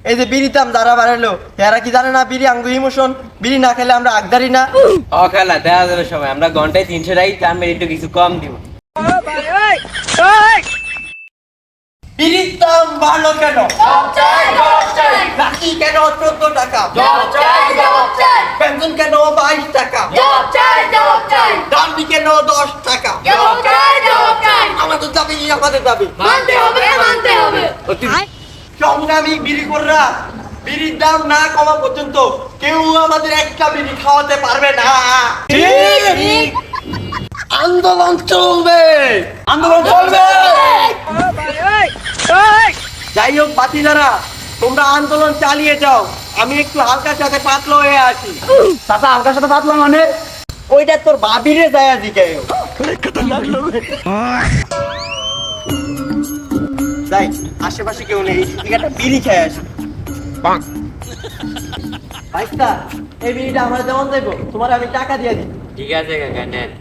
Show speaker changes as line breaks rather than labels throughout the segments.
এই যে বিড়ির দাম যারা বাড়ালো এরা কি জানে না বিড়ি আঙ্গু ইমোশন, বিড়ি না খেলে আমরা আগদারি না।
ও খেলা দেখা যাবে সময় আমরা ঘন্টায় 300 টাকা দাম একটু কিছু কম দিব।
বিড়ির দাম বাড়লো কেন? রাখি কেন 14 টাকা? পেনশন কেন 22 টাকা? ডান্ডি কেন 10 টাকা? আমাদের দাবি সংগ্রামী বিড়ি কররা, বিড়ির দাম না কমা পর্যন্ত কেউ আমাদের একটা বিড়ি খাওয়াতে পারবে না। আন্দোলন চলবে, আন্দোলন চলবে। যাই হোক বাতিদারা, তোমরা আন্দোলন চালিয়ে যাও, আমি একটু হালকার সাথে পাতলা হয়ে আছি।
চাচা হালকার সাথে পাতলা মানে?
ওইটা তোর বাবিরে যায় আজকে। যাই, আশেপাশে কেউ নেই, একটা বিড়ি খেয়ে আসি। ভাইস্তা, এই বিড়িটা আমরা যেমন দেবো তোমার আমি টাকা দিয়ে দিই।
ঠিক আছে কাকা নেন।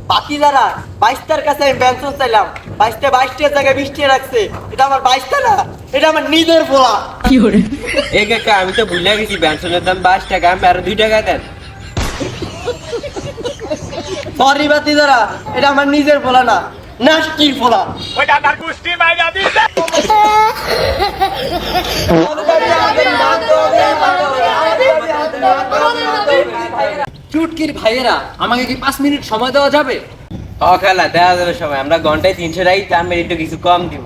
বাতিদারা, বাইশটার কাছে আমি পেনশন চাইলাম, 22টার জায়গায় 20 রাখছে। এটা আমার 22টা না, এটা আমার নিজের পোলা।
এই কাকা আমি তো ভুলে গেছি পেনশনের দাম 22 টাকা, আমি আরো 2 টাকা দেন।
সরি বাতিদারা, এটা আমার নিজের পোলা না, নাস্তির পোলা।
চুটকির ভাইয়েরা, আমাকে কি 5 মিনিট সময় দেওয়া যাবে?
ও খেলা দেখা যাবে সময় আমরা ঘন্টায় 300 টাকা দাম একটু কিছু কম দিব।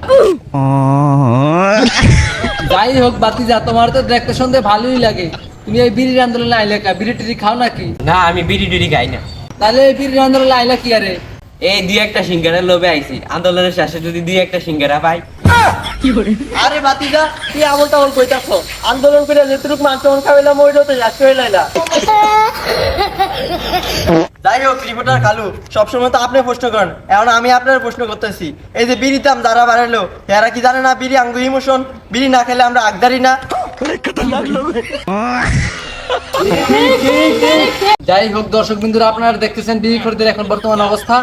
যাই হোক বাতিজা, তোমার তো দেখতে শুনতে ভালোই লাগে। তুমি এই বিড়ির আন্দোলনে আইলে কা? বিড়ি টিড়ি খাও নাকি?
না আমি বিড়ি টিড়ি খাই না।
তাহলে এই বিড়ির আন্দোলনে আইলা কি আরে?
এই 2-1টা সিঙ্গারার লোভে আইছি, আন্দোলনের শেষে যদি 2-1টা সিঙ্গারা পাই।
আরে বাতিদা, তুই আমল টামল কইতাছ? আন্দোলন করে যেটুকু মাংস খাইলাম ওইটা তো যাচ্ছে হইলাইলা। যাই হোক রিপোর্টার কালু, সবসময় তো আপনি প্রশ্ন করেন, এখন আমি আপনার প্রশ্ন করতেছি। এই যে বিড়ির দাম যারা বাড়ালো এরা কি জানে না বিড়ি আঙ্গু ইমোশন, বিড়ি না খেলে আমরা আগদারি না।
যাই হোক দর্শক বিন্দুরা, আপনারা দেখতেছেন বিড়ি খরিদের এখন বর্তমান অবস্থা।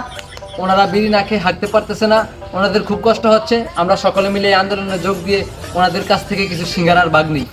ওনারা বিড়ি না খেয়ে হাঁটতে পারতেছে না, ওনাদের খুব কষ্ট হচ্ছে। আমরা সকলে মিলে এই আন্দোলনে যোগ দিয়ে ওনাদের কাছ থেকে কিছু সিঙ্গারার ভাগ নিই।